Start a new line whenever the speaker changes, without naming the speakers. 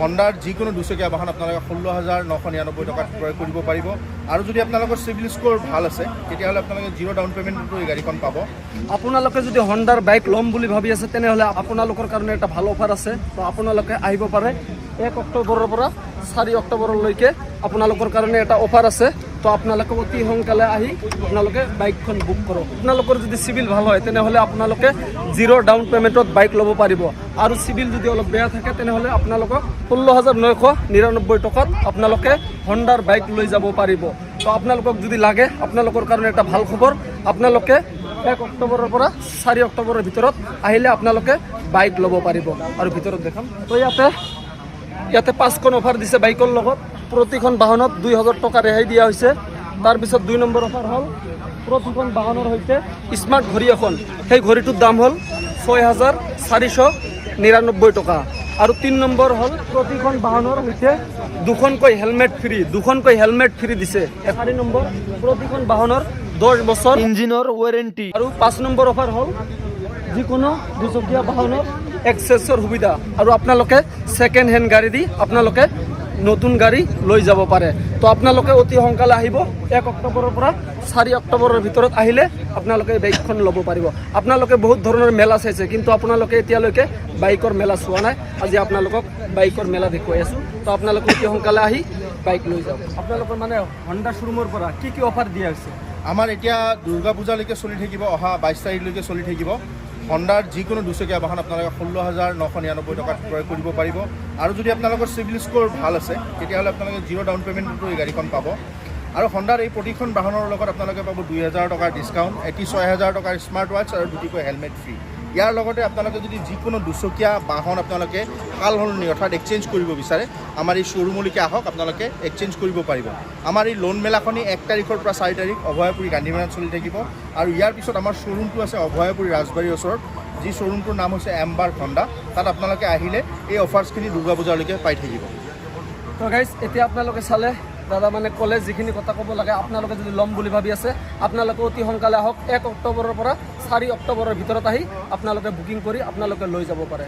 হণ্ডাৰ যিকোনো দুচকীয়া বাহন আপোনালোকে 16,999 টকাত ক্ৰয় কৰিব পাৰিব। আৰু যদি আপোনালোকৰ চিভিল স্ক'ৰ ভাল আছে তেতিয়াহ'লে আপোনালোকে জিৰ' ডাউন পে'মেণ্টতো এই গাড়ীখন পাব।
আপোনালোকে যদি হণ্ডাৰ বাইক ল'ম বুলি ভাবি আছে তেনেহ'লে আপোনালোকৰ কাৰণে এটা ভাল অফাৰ আছে। তো আপোনালোকে আহিব পাৰে 1 অক্টোবৰৰ পৰা 4 অক্টোবৰলৈকে আপোনালোকৰ কাৰণে এটা অফাৰ আছে। তো আপোনালোকে অতি সোনকালে আহি আপোনালোকে বাইকখন বুক কৰক। আপোনালোকৰ যদি চিভিল ভাল হয় তেনেহ'লে আপোনালোকে জিৰ' ডাউন পে'মেণ্টত বাইক ল'ব পাৰিব। আৰু চিভিল যদি অলপ বেয়া থাকে তেনেহ'লে আপোনালোকক 16,999 টকাত আপোনালোকে হণ্ডাৰ বাইক লৈ যাব পাৰিব। তো আপোনালোকক যদি লাগে আপোনালোকৰ কাৰণে এটা ভাল খবৰ, আপোনালোকে 1 অক্টোবৰৰ পৰা 4 অক্টোবৰৰ ভিতৰত আহিলে আপোনালোকে বাইক ল'ব পাৰিব। আৰু ভিতৰত দেখাম। তো ইয়াতে 5খন অফাৰ দিছে বাইকৰ লগত। প্ৰতিখন বাহনত 2,000 টকা ৰেহাই দিয়া হৈছে। তাৰপিছত 2 নম্বৰ অফাৰ হ'ল প্ৰতিখন বাহনৰ সৈতে স্মাৰ্ট ঘড়ী এখন, সেই ঘড়ীটোৰ দাম হ'ল 6,499 টকা। আৰু 3 নম্বৰ হ'ল প্ৰতিখন বাহনৰ সৈতে দুখনকৈ হেলমেট ফ্ৰী দিছে। 4 নম্বৰ প্ৰতিখন বাহনৰ 10 বছৰ ইঞ্জিনৰ ৱাৰেণ্টি। আৰু 5 নম্বৰ অফাৰ হ'ল যিকোনো দুচকীয়া বাহনৰ এক্সেছৰ সুবিধা। আৰু আপোনালোকে ছেকেণ্ড হেণ্ড গাড়ী দি আপোনালোকে নতুন গাড়ী লৈ যাব পাৰে। তো আপোনালোকে অতি সোনকালে আহিব। 1 অক্টোবৰৰ পৰা 4 অক্টোবৰৰ ভিতৰত আহিলে আপোনালোকে বাইকখন ল'ব পাৰিব। আপোনালোকে বহুত ধৰণৰ মেলা চাইছে কিন্তু আপোনালোকে এতিয়ালৈকে বাইকৰ মেলা চোৱা নাই। আজি আপোনালোকক বাইকৰ মেলা দেখুৱাই আছোঁ। তো আপোনালোকে অতি সোনকালে আহি বাইক লৈ যাওক। আপোনালোকৰ মানে হণ্ডা শ্ব'ৰুমৰ পৰা কি অফাৰ দিয়া হৈছে?
আমাৰ এতিয়া দুৰ্গা পূজালৈকে চলি থাকিব, অহা 22 তাৰিখলৈকে চলি থাকিব। হণ্ডাৰ যিকোনো দুচকীয়া বাহন আপোনালোকে 16,999 টকাত ক্ৰয় কৰিব পাৰিব। আৰু যদি আপোনালোকৰ চিভিল স্ক'ৰ ভাল আছে তেতিয়াহ'লে আপোনালোকে জিৰ' ডাউন পে'মেণ্টতো এই গাড়ীখন পাব। আৰু হণ্ডাৰ এই প্ৰতিখন বাহনৰ লগত আপোনালোকে পাব 2,000 টকাৰ ডিছকাউণ্ট, 6,000 টকাৰ স্মাৰ্ট ৱাটচ আৰু দুটিকৈ হেলমেট ফ্ৰী। ইয়াৰ লগতে আপোনালোকে যদি যিকোনো দুচকীয়া বাহন আপোনালোকে কাল সলনি অৰ্থাৎ এক্সচেঞ্জ কৰিব বিচাৰে আমাৰ এই শ্ব'ৰুমলৈকে আহক, আপোনালোকে এক্সচেঞ্জ কৰিব পাৰিব। আমাৰ এই লোন মেলাখনি 1 তাৰিখৰ পৰা 4 তাৰিখ অভয়াপুৰী গান্ধী মেলাত চলি থাকিব। আৰু ইয়াৰ পিছত আমাৰ শ্ব'ৰুমটো আছে অভয়াপুৰী ৰাজবাৰীৰ ওচৰত, যি শ্ব'ৰুমটোৰ নাম হৈছে এম্বাৰ হণ্ডা। তাত আপোনালোকে আহিলে এই অফাৰ্ছখিনি দুৰ্গা পূজালৈকে পাই থাকিব।
তো গাইজ এতিয়া আপোনালোকে চালে দাদা মানে ক'লে যিখিনি কথা ক'ব লাগে। আপোনালোকে যদি ল'ম বুলি ভাবি আছে আপোনালোকে অতি সোনকালে আহক। 1 অক্টোবৰৰ পৰা 4 অক্টোবৰৰ ভিতৰত আহি আপোনালোকে বুকিং কৰি আপোনালোকে লৈ যাব পাৰে।